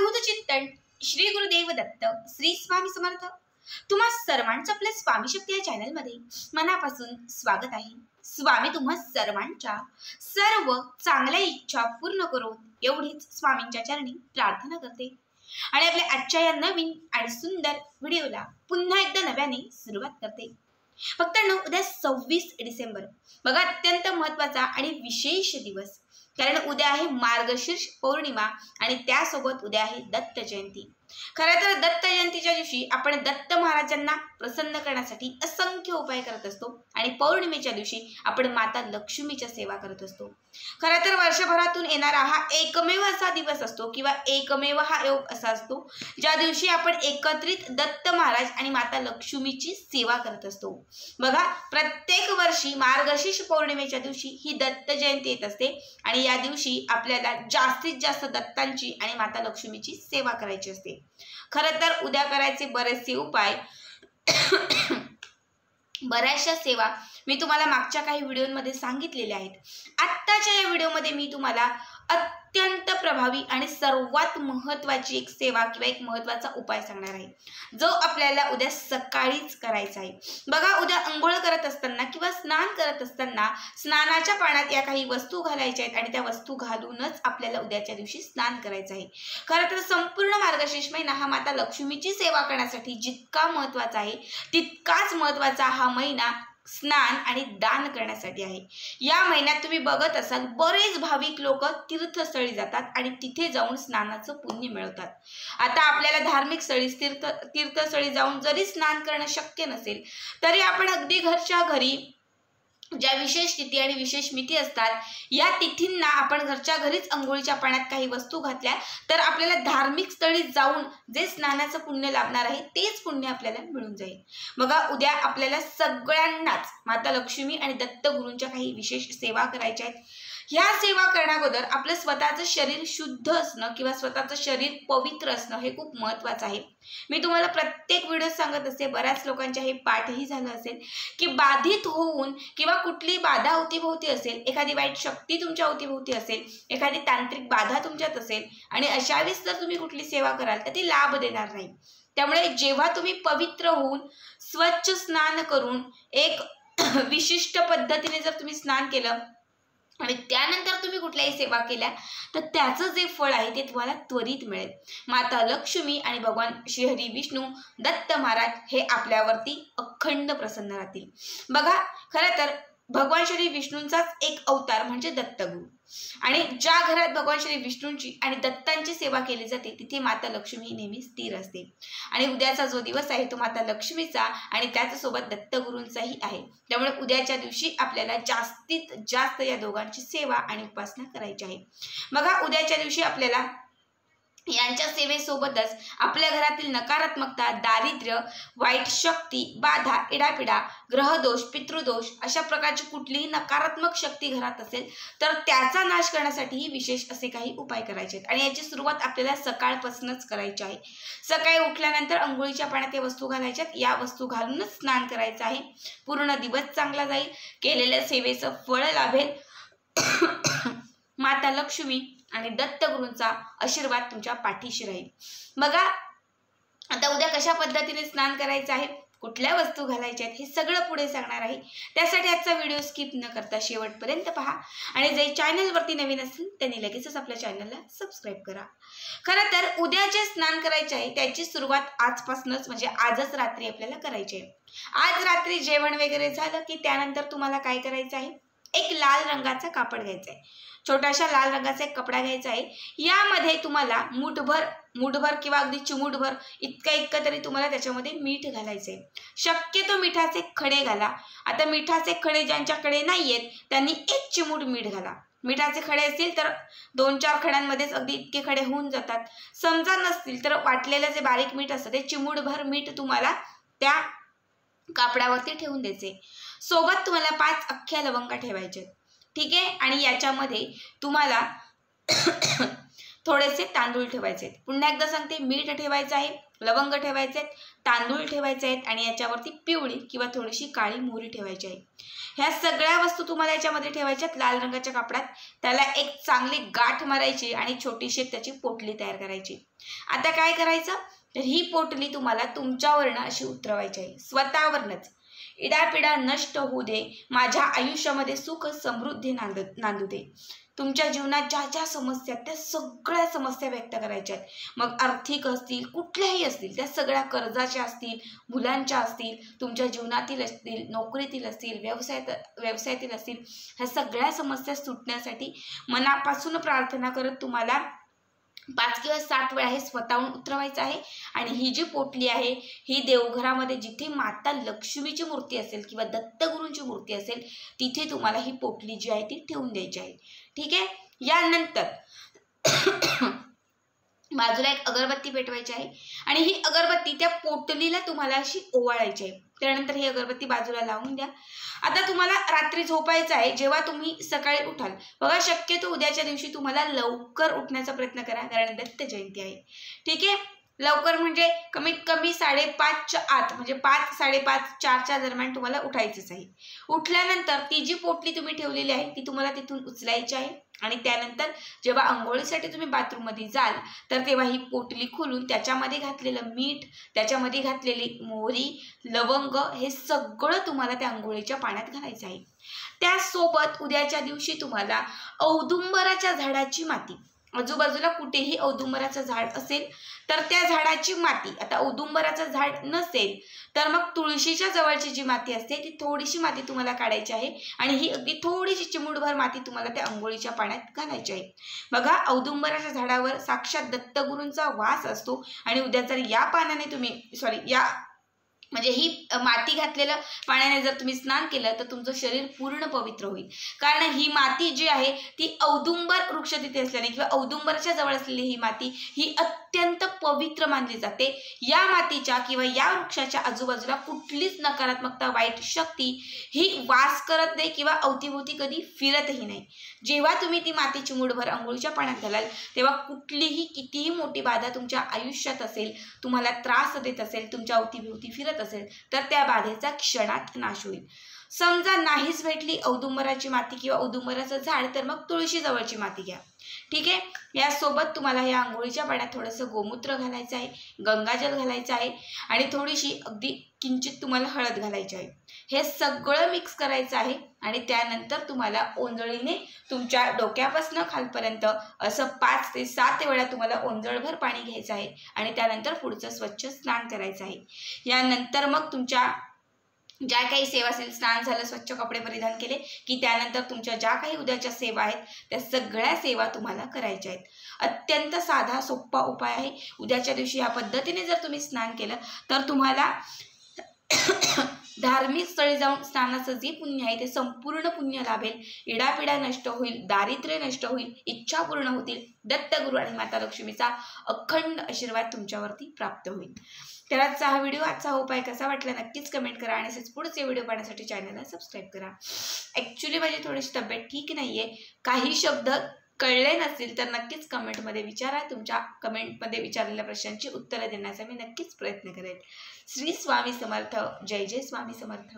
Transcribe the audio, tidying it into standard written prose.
अवधूत चिंतन श्री गुरुदेव दत्त श्री स्वामी समर्थ। तुम्हा सर्वांचं आपल्या स्वामी शक्ती या चॅनल मध्ये मनापासून स्वागत आहे। स्वामी तुम्हा सर्वांच्या सर्व चांगल्या इच्छा पूर्ण करो एवढीच स्वामींच्या चरणी प्रार्थना करते आणि आपल्या आजच्या या नवीन आणि सुंदर व्हिडिओला पुन्हा एकदा नव्याने सुरुवात करते। फक्त उद्या 26 डिसेंबर बघा, अत्यंत महत्त्वाचा आणि विशेष दिवस, कारण उद्या आहे मार्गशीर्ष पौर्णिमा आणि त्यासोबत उद्या आहे दत्त जयंती। खरं तर दत्त जयंतीच्या दिवशी आपण दत्त महाराजांना प्रसन्न करण्यासाठी असंख्य उपाय करत असतो आणि पौर्णिमेच्या दिवशी आपण माता लक्ष्मीच्या सेवा करत असतो। खरं तर वर्षभरातून येणारा हा एकमेव असा दिवस असतो किंवा एकमेव हा योग असा असतो ज्या दिवशी आपण एकत्रित दत्त महाराज आणि माता लक्ष्मीची सेवा करत असतो। बघा, प्रत्येक वर्षी मार्गशीर्ष पौर्णिमेच्या दिवशी ही दत्त जयंती येत असते आणि या दिवशी आपल्याला जास्तीत जास्त दत्तांची आणि माता लक्ष्मीची सेवा करायची असते। खरं तर उद्या करायचे बरेचसे उपाय, बऱ्याचशा सेवा मी तुम्हाला मागच्या काही व्हिडिओमध्ये सांगितलेल्या आहेत। आत्ताच्या या व्हिडिओमध्ये मी तुम्हाला अत्यंत प्रभावी आणि सर्वात महत्त्वाची एक सेवा किंवा एक महत्त्वाचा उपाय सांगणार आहे, जो आपल्याला उद्या सकाळीच करायचा आहे। बघा, उद्या अंघोळ करत असताना किंवा स्नान करत असताना स्नानाच्या पाण्यात या काही वस्तू घालायच्या आहेत आणि त्या वस्तू घालूनच आपल्याला उद्याच्या दिवशी स्नान करायचं आहे। खरं तर संपूर्ण मार्गशीर्ष महिना हा माता लक्ष्मीची सेवा करण्यासाठी जितका महत्त्वाचा आहे तितकाच महत्त्वाचा हा महिना स्नान आणि दान करण्यासाठी आहे। या महिन्यात तुम्ही बघत असाल बरेच भाविक लोक तीर्थस्थळी जातात आणि तिथे जाऊन स्नानाचं पुण्य मिळवतात। आता आपल्याला धार्मिक स्थळी तीर्थस्थळी जाऊन जरी स्नान करणं शक्य नसेल तरी आपण अगदी घरच्या घरी ज्या विशेष तिथी आणि विशेष मिती असतात या तिथींना आपण घरच्या घरीच अंघोळीच्या पाण्यात काही वस्तू घातल्या तर आपल्याला धार्मिक स्थळी जाऊन जे स्नानाचं पुण्य लाभणार आहे तेच पुण्य आपल्याला मिळून जाईल। बघा, उद्या आपल्याला सगळ्यांनाच माता लक्ष्मी आणि दत्तगुरूंच्या काही विशेष सेवा करायच्या आहेत। ह्या सेवा करण्याअगोदर आपलं स्वतःचं शरीर शुद्ध असणं किंवा स्वतःचं शरीर पवित्र असणं हे खूप महत्त्वाचं आहे। मी तुम्हाला प्रत्येक व्हिडिओत सांगत असते, बऱ्याच लोकांच्या हे पाठही झालं असेल की बाधित होऊन किंवा कुठली बाधा अवतीभोवती असेल, एखादी वाईट शक्ती तुमच्या अवतीभोवती असेल, एखादी तांत्रिक बाधा तुमच्यात असेल आणि अशा वेळेस जर तुम्ही कुठली सेवा कराल तर ती लाभ देणार नाही। त्यामुळे जेव्हा तुम्ही पवित्र होऊन स्वच्छ स्नान करून एक विशिष्ट पद्धतीने जर तुम्ही स्नान केलं आणि त्यानंतर तुम्ही कुठल्याही सेवा केल्या तर त्याचं जे फळ आहे ते तुम्हाला त्वरित मिळेल। माता लक्ष्मी आणि भगवान श्रीहरी विष्णू दत्त महाराज हे आपल्यावरती अखंड प्रसन्न राहतील। बघा, खरं तर भगवान श्री विष्णूंचाच एक अवतार म्हणजे दत्तगुरु आणि ज्या घरात भगवान श्री विष्णूंची आणि दत्तांची सेवा केली जाते तिथे माता लक्ष्मी ही नेहमी स्थिर असते आणि उद्याचा जो दिवस आहे तो माता लक्ष्मीचा आणि त्याच्यासोबत दत्तगुरूंचाही आहे। त्यामुळे उद्याच्या दिवशी आपल्याला जास्तीत जास्त या दोघांची सेवा आणि उपासना करायची आहे। बघा, उद्याच्या दिवशी आपल्याला यांच्या सेवेसोबतच आपल्या घरातील नकारात्मकता, दारिद्र्य, वाईट शक्ती, बाधा, इडापिडा, ग्रहदोष, पितृदोष अशा प्रकारची कुठलीही नकारात्मक शक्ती घरात असेल तर त्याचा नाश करण्यासाठीही विशेष असे काही उपाय करायचे आहेत आणि याची सुरुवात आपल्याला सकाळपासूनच करायची आहे। सकाळी उठल्यानंतर अंघोळीच्या पाण्यात या वस्तू घालायच्यात, या वस्तू घालूनच स्नान करायचं आहे। पूर्ण दिवस चांगला जाईल, केलेल्या सेवेचं फळ लाभेल। माता लक्ष्मी आणि दत्तगुरूंचा आशीर्वाद तुमच्या पाठीशी राहील। बघा, आता उद्या कशा पद्धतीने स्नान करायचं आहे, कुठल्या वस्तू घालायच्या आहेत हे सगळं पुढे सांगणार आहे। त्यासाठी आजचा व्हिडिओ स्किप न करता शेवटपर्यंत पहा आणि जे चॅनलवरती नवीन असेल त्यांनी लगेचच आपल्या चॅनलला सबस्क्राईब करा। खरं तर उद्या जे स्नान करायचे आहे त्याची सुरुवात आजपासूनच म्हणजे आजच रात्री आपल्याला करायची आहे। आज रात्री जेवण वगैरे झालं की त्यानंतर तुम्हाला काय करायचं आहे, एक लाल रंगाचा कापड घ्यायचा आहे, छोटासा लाल रंगाचा एक कपडा घ्यायचा आहे। यामध्ये तुम्हाला मुठभर किंवा अगदी चिमूटभर इतकं तरी तुम्हाला त्याच्यामध्ये मीठ घालायचं आहे। शक्यतो मिठाचे खडे घाला। आता मिठाचे खडे ज्यांच्याकडे नाही आहेत त्यांनी 1 चिमूट मीठ घाला। मिठाचे खडे असतील तर 2-4 खड्यांमध्येच अगदी इतके खडे होऊन जातात। समजा नसतील तर वाटलेलं जे बारीक मीठ असतं ते चिमूटभर मीठ तुम्हाला त्या कापडावरती ठेवून द्यायचे। सोबत तुम्हाला 5 अख्ख्या लवंगा ठेवायचे, ठीक आहे। आणि याच्यामध्ये तुम्हाला थोडेसे तांदूळ ठेवायचे आहेत. पुन्हा एकदा सांगते, मीठ ठेवायचं आहे, लवंग ठेवायचे आहेत, तांदूळ ठेवायचे आहेत आणि याच्यावरती पिवळी किंवा थोडीशी काळी मोहरी ठेवायची आहे. ह्या सगळ्या वस्तू तुम्हाला याच्यामध्ये ठेवायच्यात लाल रंगाच्या कापडात. त्याला एक चांगली गाठ मारायची आणि छोटीशी त्याची पोटली तयार करायची. आता काय करायचं, तर ही पोटली तुम्हाला तुमच्यावरनं अशी उतरवायची आहे, स्वतःवरनंच. इडापिडा नष्ट होऊ दे, माझ्या आयुष्यामध्ये सुख समृद्धी नांदू दे. तुमच्या जीवनात ज्या ज्या समस्या त्या सगळ्या समस्या व्यक्त करायच्या आहेत. मग आर्थिक असतील, कुठल्याही असतील, त्या सगळ्या कर्जाच्या असतील, मुलांच्या असतील, तुमच्या जीवनातील असतील, नोकरीतील असतील, व्यवसायातील असतील, ह्या सगळ्या समस्या सुटण्यासाठी मनापासून प्रार्थना करत तुम्हाला 5 किंवा 7 वेळा हे स्वतःहून उतरवायचं आहे. आणि ही जी पोटली आहे ही देवघरामध्ये जिथे माता लक्ष्मीची मूर्ती असेल किंवा दत्तगुरूंची मूर्ती असेल तिथे तुम्हाला ही पोटली जी आहे ती ठेवून द्यायची आहे. ठीक आहे. यानंतर बाजूला एक अगरबत्ती पेटवायची आहे आणि ही अगरबत्ती त्या पोटलीला तुम्हाला अशी ओवाळायची आहे. त्यानंतर ही अगरबत्ती बाजूला लावून द्या. आता तुम्हाला रात्री झोपायचं आहे. जेव्हा तुम्ही सकाळी उठाल, बघा शक्यतो उद्याच्या दिवशी तुम्हाला लवकर उठण्याचा प्रयत्न करा, कारण दत्त जयंती आहे. ठीक आहे. लवकर म्हणजे कमीत कमी 5:30च्या आत, म्हणजे 5, 5:30, 4च्या दरम्यान तुम्हाला उठायचंच आहे. उठल्यानंतर ती जी पोटली तुम्ही ठेवलेली आहे ती तुम्हाला तिथून उचलायची आहे आणि त्यानंतर जेव्हा अंघोळीसाठी तुम्ही बाथरूममध्ये जाल तर तेव्हा ही पोटली खोलून त्याच्यामध्ये घातलेलं मीठ, त्याच्यामध्ये घातलेली मोहरी, लवंग हे सगळं तुम्हाला त्या अंघोळीच्या पाण्यात घालायचं आहे. त्यासोबत उद्याच्या दिवशी तुम्हाला औदुंबराच्या झाडाची माती, आजूबाजूला कुठेही औदुंबराचं झाड असेल तर त्या झाडाची माती, आता औदुंबराचं झाड नसेल तर मग तुळशीच्या जवळची जी माती असते ती थोडीशी माती तुम्हाला काढायची आहे आणि ही अगदी थोडीशी चिमूटभर माती तुम्हाला त्या अंघोळीच्या पाण्यात घालायची आहे. बघा औदुंबराच्या झाडावर साक्षात दत्तगुरूंचा वास असतो आणि उद्या जर या पाण्याने तुम्ही म्हणजे ही माती घातलेलं पाण्याने जर तुम्ही स्नान केलं तर तुमचं शरीर पूर्ण पवित्र होईल. कारण ही माती जी आहे ती औदुंबर वृक्ष तिथे असल्याने किंवा औदुंबराच्या जवळ असलेली ही माती ही अत्यंत पवित्र मानली जाते. या मातीच्या किंवा या वृक्षाच्या आजूबाजूला कुठलीच नकारात्मकता, वाईट शक्ती ही वास करत नाही किंवा अवतीभोवती कधी फिरतही नाही. जेव्हा तुम्ही ती माती चिमूटभर अंघोळीच्या पाण्यात घालाल तेव्हा कुठलीही कितीही मोठी बाधा तुमच्या आयुष्यात असेल, तुम्हाला त्रास देत असेल, तुमच्या अवतीभोवती फिरत असेल तर त्या बाधेचा क्षणात नाश होईल. समजा नाहीच भेटली औदुंबराची माती किंवा औदुंबराचं झाड तर मग तुळशी जवळची माती घ्या. ठीक आहे. यासोबत तुम्हाला या आंघोळीच्या पाण्यात थोडंसं गोमूत्र घालायचं आहे, गंगाजल घालायचं आहे आणि थोडीशी अगदी किंचित तुम्हाला हळद घालायची आहे. हे सगळं मिक्स करायचं आहे आणि त्यानंतर तुम्हाला ओंजळीने तुमच्या डोक्यापासून खालपर्यंत असं 5 ते 7 वेळा तुम्हाला ओंजळभर पाणी घ्यायचं आहे आणि त्यानंतर पुढचं स्वच्छ स्नान करायचं आहे. यानंतर मग तुमच्या ज्या काही सेवा असेल, स्नान झालं, स्वच्छ कपडे परिधान केले की त्यानंतर तुमच्या ज्या काही उद्याच्या सेवा आहेत त्या सगळ्या सेवा तुम्हाला करायच्या आहेत. अत्यंत साधा सोपा उपाय आहे. उद्याच्या दिवशी या पद्धतीने जर तुम्ही स्नान केलं तर तुम्हाला धार्मिक स्थळी जाऊन स्नानाचं जे पुण्य आहे ते संपूर्ण पुण्य लाभेल. इडापिडा नष्ट होईल, दारिद्र्य नष्ट होईल, इच्छा पूर्ण होतील, दत्तगुरू आणि माता लक्ष्मीचा अखंड आशीर्वाद तुमच्यावरती प्राप्त होईल. तर आजचा हा व्हिडिओ, आजचा उपाय कसा वाटला नक्कीच कमेंट करा आणि असेच पुढचे व्हिडिओ पाहण्यासाठी चॅनलला सबस्क्राईब करा. ॲक्च्युली माझी थोडीशी तब्येत ठीक नाही आहे, काही शब्द कळले नसतील तर नक्कीच कमेंटमध्ये विचारा. तुमच्या कमेंटमध्ये विचारलेल्या प्रश्नांची उत्तरं देण्याचा मी नक्कीच प्रयत्न करेन. श्री स्वामी समर्थ. जय जय स्वामी समर्थ.